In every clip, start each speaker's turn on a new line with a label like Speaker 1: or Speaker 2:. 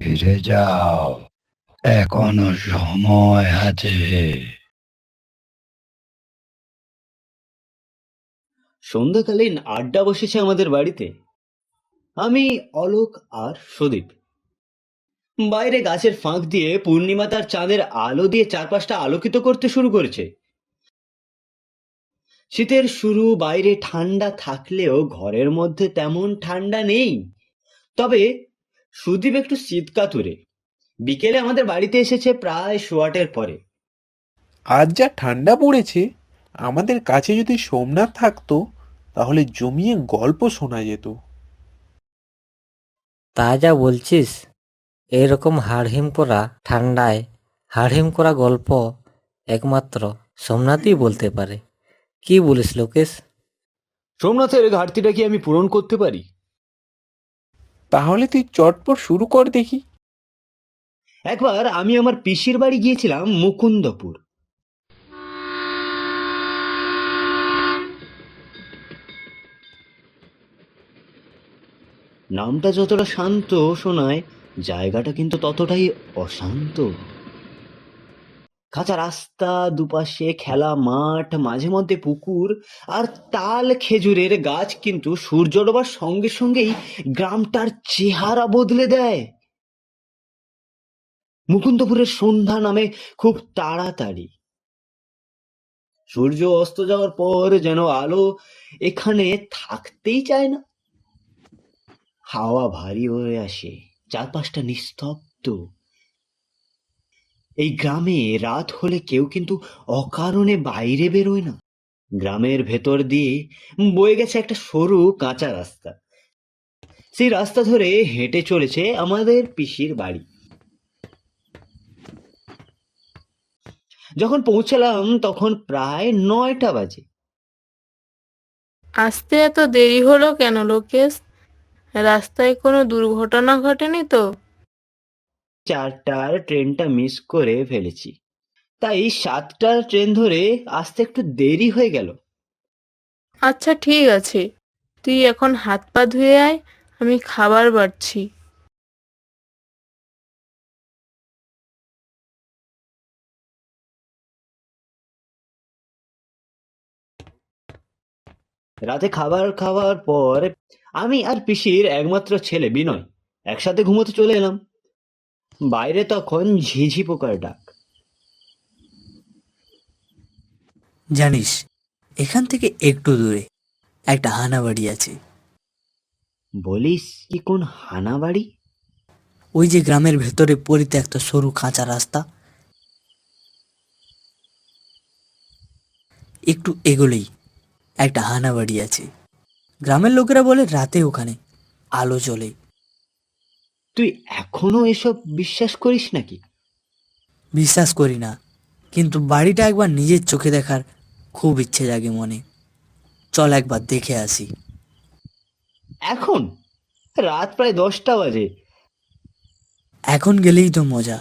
Speaker 1: ফিরে যাও, এখনো সময় আছে।
Speaker 2: সন্ধ্যাকালীন আড্ডা বসেছে আমাদের বাড়িতে। আমি, অলোক আর সুদীপ। বাইরে গাছের ফাঁক দিয়ে পূর্ণিমা তার চাঁদের আলো দিয়ে চারপাশটা আলোকিত করতে শুরু করেছে। শীতের শুরু, বাইরে ঠান্ডা থাকলেও ঘরের মধ্যে তেমন ঠান্ডা নেই। তবে সুদীপ একটু শীত কাতুরে। বিকেলে আমাদের বাড়িতে এসেছে প্রায় 8:15 পরে।
Speaker 3: আজ যা ঠান্ডা পড়েছে, আমাদের কাছে যদি সোমনাথ থাকতো তাহলে জমিয়ে গল্প শোনা যেত।
Speaker 4: তা যা বলছিস, এরকম হাড়হিম করা ঠান্ডায় হাড়হিম করা গল্প একমাত্র সোমনাথই বলতে পারে। কি বলিস লোকেশ?
Speaker 2: সোমনাথের ঘাটতিটা কি আমি পূরণ করতে পারি?
Speaker 3: তাহলে তুই চটপট শুরু কর দেখি।
Speaker 2: একবার আমি আমার পিসির বাড়ি গিয়েছিলাম, মুকুন্দপুর। নামটা যতটা শান্ত শোনায়, জায়গাটা কিন্তু ততটাই অশান্ত। কাঁচা রাস্তা, দুপাশে খেলা মাঠ, মাঝে মধ্যে পুকুর আর তাল খেজুরের গাছ, কিন্তু সূর্য ডোবার সঙ্গে সঙ্গেই গ্রামটার চেহারা বদলে দেয়। মুকুন্দপুরের সন্ধ্যা নামে খুব তাড়াতাড়ি। সূর্য অস্ত যাওয়ার পর যেন আলো এখানে থাকতেই চায় না। হাওয়া ভারী হয়ে আসে, চারপাশটা নিস্তব্ধ। এই গ্রামে রাত হলে কেউ কিন্তু অকারণে বাইরে বেরোয় না। গ্রামের ভেতর দিয়ে বয়ে গেছে একটা সরু কাঁচা রাস্তা। সেই রাস্তা ধরে হেঁটে চলেছে আমাদের পিসির বাড়ি। যখন পৌঁছালাম তখন প্রায় 9টা বাজে।
Speaker 5: আসতে এত দেরি হলো কেন লোকেশ? রাস্তায় কোনো দুর্ঘটনা ঘটেনি তো?
Speaker 2: 4টার ট্রেনটা মিস করে ফেলেছি, তাই 7টার ট্রেন ধরে আসতে একটু দেরি হয়ে গেল।
Speaker 5: আচ্ছা ঠিক আছে, তুই এখন হাত পা ধুয়ে আয়, আমি খাবার বাড়ছি।
Speaker 2: রাতে খাবার খাওয়ার পর আমি আর পিসির একমাত্র ছেলে বিনয় একসাথে ঘুমোতে চলে এলাম। বাইরে তখন ঝিঝি পোকার ডাক।
Speaker 6: জানিস, এখান থেকে একটু দূরে একটা হানা বাড়ি আছে।
Speaker 2: বলিস কি, কোন হানা বাড়ি?
Speaker 6: ওই যে গ্রামের ভেতরে পরিত্যক্ত সরু কাঁচা রাস্তা, একটু এগোলেই একটা হানা বাড়ি আছে। গ্রামের লোকেরা বলে রাতে ওখানে আলো জ্বলে।
Speaker 2: তুই এখনো এসব বিশ্বাস করিস নাকি?
Speaker 6: বিশ্বাস করি না, কিন্তু বাড়িটা একবার নিজের চোখে দেখার খুব ইচ্ছে জাগে মনে। চল একবার দেখে আসি।
Speaker 2: এখন রাত প্রায় 10টা বাজে।
Speaker 6: এখন গেলেই তো মজা,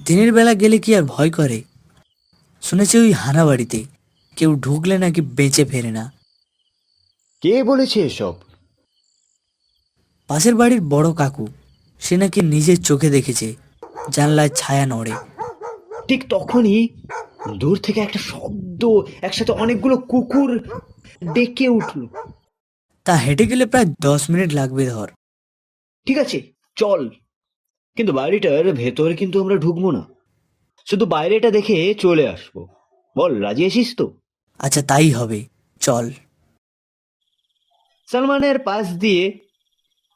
Speaker 6: দিনের বেলা গেলে কি আর ভয় করে? শুনেছি ওই হানা বাড়িতে কেউ ঢুকলে নাকি বেঁচে ফেরে না।
Speaker 2: কে বলেছে এসব?
Speaker 6: পাশের বাড়ির বড় কাকু, সে নাকি নিজের চোখে দেখেছে জানলায় ছায়া নড়ে।
Speaker 2: ঠিক তখনই দূর থেকে একটা শব্দ, একসাথে অনেকগুলো কুকুর ডেকে উঠল।
Speaker 6: তা হেঁটে গেলে প্রায় 10 মিনিট লাগবে ধর।
Speaker 2: ঠিক আছে, চল। কিন্তু বাড়িটার ভেতরে কিন্তু আমরা ঢুকবো না, শুধু বাইরেটা দেখে চলে আসবো। বল, রাজি আছিস তো?
Speaker 6: আচ্ছা তাই হবে, চল।
Speaker 2: সালমানের পাশ দিয়ে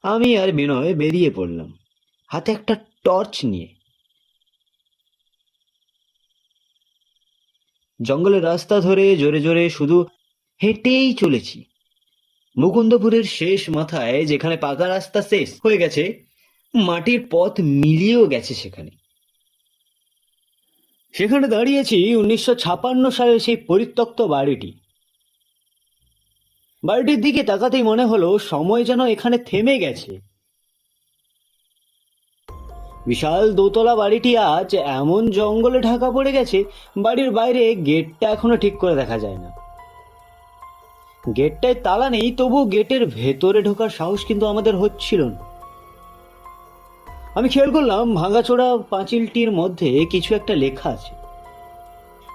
Speaker 2: আমি আর বিনয় বেরিয়ে পড়লাম, হাতে একটা টর্চ নিয়ে। জঙ্গলের রাস্তা ধরে জোরে জোরে শুধু হেঁটেই চলেছি। মুকুন্দপুরের শেষ মাথায়, যেখানে পাকা রাস্তা শেষ হয়ে গেছে, মাটির পথ মিলিয়েও গেছে সেখানে। সেখানে দাঁড়িয়েছি 1956 সালের সেই পরিত্যক্ত বাড়িটি। বাড়িটির দিকে তাকাতেই মনে হলো সময় যেন এখানে থেমে গেছে। বিশাল দোতলা বাড়িটি আজ এমন জঙ্গলে ঢাকা পড়ে গেছে, বাড়ির বাইরে গেটটা এখনো ঠিক করে দেখা যায় না। গেটটায় তালা নেই, তবু গেটের ভেতরে ঢোকার সাহস কিন্তু আমাদের হচ্ছিল না। আমি খেয়াল করলাম ভাঙাচোরা পাঁচিলটির মধ্যে কিছু একটা লেখা আছে,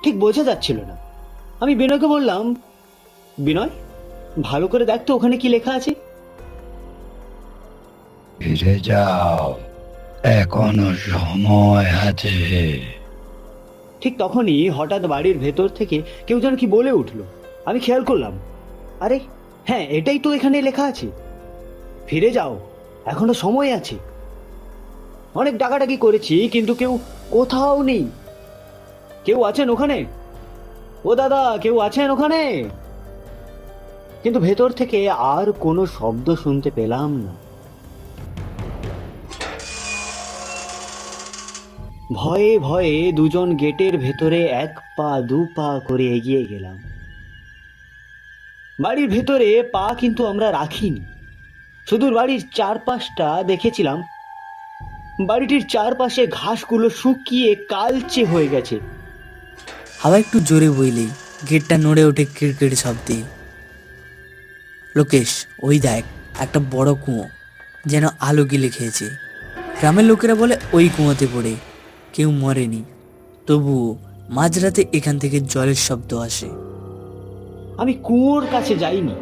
Speaker 2: ঠিক বোঝা যাচ্ছিল না। আমি বিনয়কে বললাম, বিনয়, ভালো করে দেখ তো ওখানে কি লেখা আছে।
Speaker 1: ফিরে যাও, এখনো সময় আছে।
Speaker 2: ঠিক তখনই হঠাৎ বাড়ির ভেতর থেকে কেউ যেন কি বলে উঠলো। আমি খেয়াল করলাম, আরে হ্যাঁ, এটাই তো এখানে লেখা আছে, ফিরে যাও, এখনো সময় আছে। অনেক ডাকাডাকি করেছি কিন্তু কেউ কোথাও নেই। কেউ আছেন ওখানে? ও দাদা, কেউ আছেন ওখানে? কিন্তু ভেতর থেকে আর কোনো শব্দ শুনতে পেলাম না। ভয়ে ভয়ে দুজন গেটের ভেতরে এক পা দু পা করে এগিয়ে গেলাম। বাড়ির ভেতরে পা কিন্তু আমরা রাখিনি, শুধু বাড়ির চারপাশটা দেখেছিলাম। বাড়িটির চারপাশে ঘাসগুলো শুকিয়ে কালচে হয়ে গেছে।
Speaker 6: হাওয়া একটু জোরে বইলেই গেটটা নড়ে ওঠে কিড়কিড় শব্দে। লোকেশ, ওই দেখ, একটা বড় কুয়ো, যেন আলো গিলে খেয়েছে। গ্রামের লোকেরা বলে ওই কুয়োতে পড়ে কেউ মরেনি, তবুও মাঝরাতে এখান থেকে জলের শব্দ আসে।
Speaker 2: আমি কুয়োর কাছে যাইনি,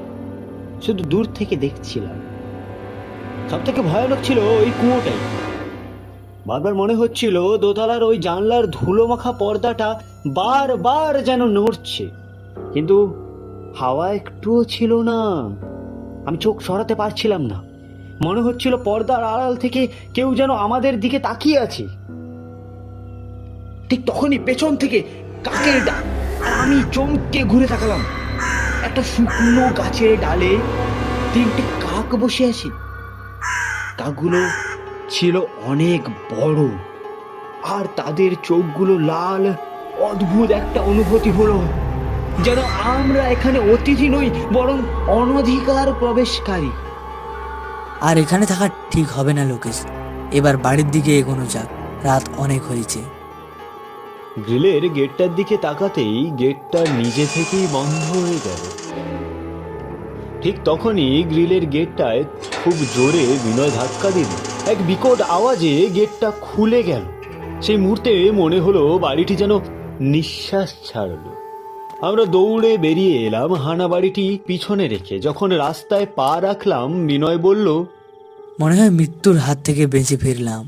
Speaker 2: শুধু দূর থেকে দেখছিলাম। সব থেকে ভয়ানক ছিল ওই কুয়োটাই। বারবার মনে হচ্ছিল দোতলার ওই জানলার ধুলো মাখা পর্দাটা বারবার যেন নড়ছে, কিন্তু হাওয়া একটুও ছিল না। আমি চোখ সরাতে পারছিলাম না। মনে হচ্ছিল পর্দার আড়াল থেকে কেউ যেন আমাদের দিকে তাকিয়ে আছে। ঠিক তখনই পেছন থেকে কাকের ডাক। আমি চমকে ঘুরে তাকালাম। একটা শুকনো গাছের ডালে তিনটে কাক বসে আছে। কাকগুলো ছিল অনেক বড়, আর তাদের চোখগুলো লাল। অদ্ভুত একটা অনুভূতি হলো, যেন আমরা এখানে অতিথি নই, বরং অনধিকার প্রবেশকারী।
Speaker 6: আর এখানে থাকা ঠিক হবে না লোকেশ, এবার বাড়ির দিকে এগোনো যাক, রাত অনেক হয়েছে।
Speaker 2: গ্রিলের গেটটার দিকে তাকাতেই গেটটা নিজে থেকেই বন্ধ হয়ে গেল। ঠিক তখনই গ্রিলের গেটটায় খুব জোরে বিনয় ধাক্কা দিল। এক বিকট আওয়াজে গেটটা খুলে গেল। সেই মুহূর্তে মনে হলো বাড়িটি যেন নিঃশ্বাস ছাড়লো। আমরা দৌড়ে বেরিয়ে এলাম, হানা বাড়িটি পিছনে রেখে। যখন রাস্তায় পা রাখলাম, বিনয় বলল,
Speaker 6: মনে হয় মৃত্যুর হাত থেকে বেঁচে ফিরলাম।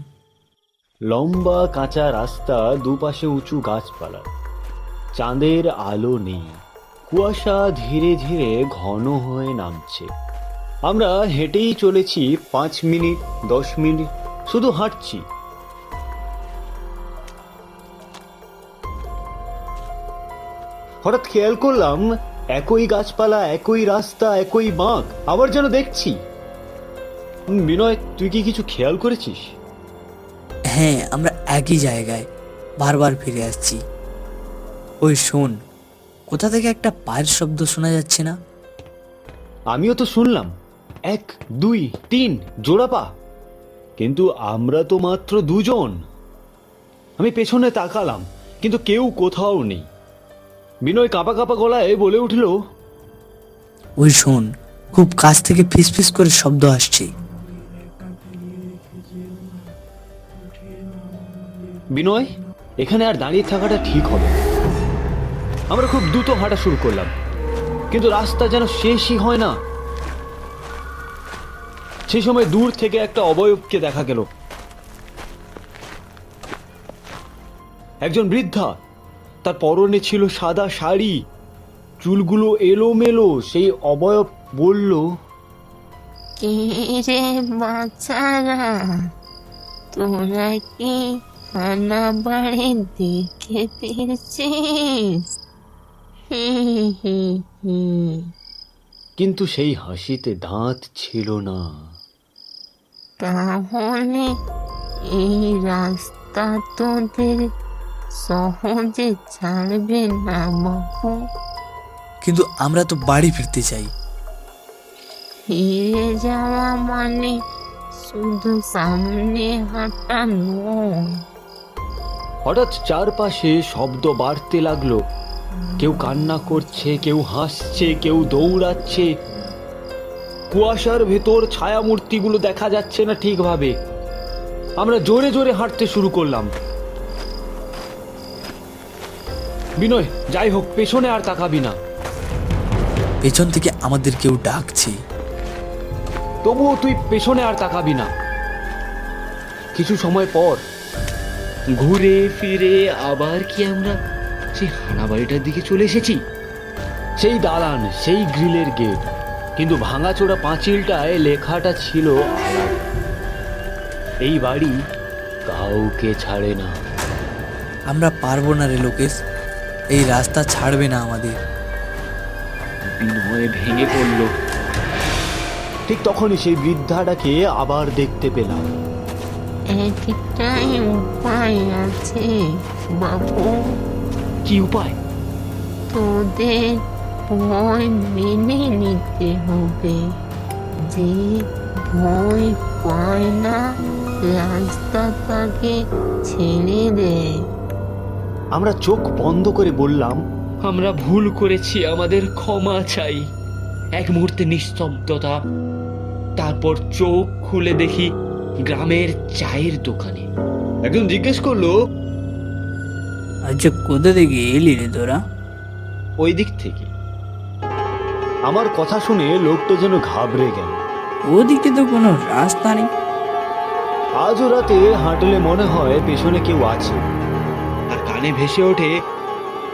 Speaker 2: লম্বা কাঁচা রাস্তা, দুপাশে উঁচু গাছপালা, চাঁদের আলো নেই, কুয়াশা ধীরে ধীরে ঘন হয়ে নামছে। আমরা হেঁটেই চলেছি 5 মিনিট 10 মিনিট, শুধু হাঁটছি। হঠাৎ খেয়াল করলাম একই গাছপালা, একই রাস্তা, একই বাঁক, আবার যেন দেখছি। বিনয়, তুই কি কিছু খেয়াল করেছিস?
Speaker 6: হ্যাঁ, আমরা একই জায়গায় বারবার ফিরে আসছি। ওই শোন, কোথা থেকে একটা পায়ের শব্দ শোনা যাচ্ছে না?
Speaker 2: আমিও তো শুনলাম, 1 2 3 জোড়া পা, কিন্তু আমরা তো মাত্র দুজন। আমি পেছনে তাকালাম, কিন্তু কেউ কোথাও নেই। বিনয় কাঁপা কাঁপা গলায় বলে উঠল,
Speaker 6: ওই শোন, খুব কাছ থেকে ফিসফিস করে শব্দ আসছে।
Speaker 2: বিনয়, এখানে আর দাঁড়িয়ে থাকাটা ঠিক হবে না। আমরা খুব দ্রুত হাঁটা শুরু করলাম, কিন্তু রাস্তা যেন শেষই হয় না। সেই সময় দূর থেকে একটা অবয়বকে দেখা গেল। একজন বৃদ্ধা, তার পরনে ছিল সাদা শাড়ি, চুলগুলো এলোমেলো। সেই অবয়ব বলল,
Speaker 7: কে রে বাচ্চারা, তোরা কি হানা বাড়ির দিকে ফিরছিস?
Speaker 2: কিন্তু সেই হাসিতে দাঁত ছিল না।
Speaker 7: তাহলে এই রাস্তা তোদের সহজে ছাড়বে না বাপু।
Speaker 6: কিন্তু আমরা তো বাড়ি ফিরতে চাই।
Speaker 7: ফিরে যাওয়া মানে শুধু সামনে হাঁটা নয়।
Speaker 2: হঠাৎ চারপাশে শব্দ বাড়তে লাগলো। কেউ কান্না করছে, কেউ হাসছে, কেউ দৌড়াচ্ছে। কুয়াশার ভেতর ছায়ামূর্তিগুলো দেখা যাচ্ছে না ঠিকভাবে। আমরা জোরে জোরে হাঁটতে শুরু করলাম। বিনয়, যাই হোক, পেছনে আর তাকাবি না।
Speaker 6: পেছন থেকে আমাদের কেউ ডাকছে।
Speaker 2: তবুও তুই পেছনে আর তাকাবি না। কিছু সময় পর ঘুরে ফিরে আবার কি আমরা সেই হানাবাড়িটার দিকে চলে এসেছি। সেই দালান, সেই গ্রিলের গেট, কিন্তু ভাঙাচোরা পাঁচিলটায় লেখাটা ছিল আলাদা। এই বাড়ি কাউকে ছাড়ে না।
Speaker 6: আমরা পারবো না রে লোকেশ, এই রাস্তা ছাড়বে না আমাদের।
Speaker 2: বিনয় ভেঙে পড়ল। ঠিক তখনই সেই বৃদ্ধাটাকে আবার দেখতে পেলাম।
Speaker 7: একটাই উপায় আছে বাবু,
Speaker 2: কি উপায়?
Speaker 7: তোদের ভয় মেনে নিতে হবে। যে ভয় পায় না রাস্তা তাকে ছেড়ে দেয়।
Speaker 2: আমরা চোখ বন্ধ করে বললাম, আমরা ভুল করেছি, আমাদের ক্ষমা চাই। এক মুহূর্তে নিস্তব্ধতা, তারপর চোখ খুলে দেখি গ্রামের চায়ের দোকানে। একজন জিজ্ঞেস করলো,
Speaker 6: আচ্ছা, কোথা থেকে এলি রে তোরা?
Speaker 2: ওই দিক থেকে। আমার কথা শুনে লোকটা যেন ঘাবড়ে গেল।
Speaker 6: ওদিকে তো কোনো রাস্তা নেই।
Speaker 2: আজও রাতে হাঁটলে মনে হয় পেছনে কেউ আছে। আর কানে ভেসে ওঠে,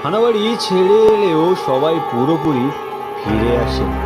Speaker 2: হানাবাড়ি ছেড়ে এলেও সবাই পুরোপুরি ফিরে আসে।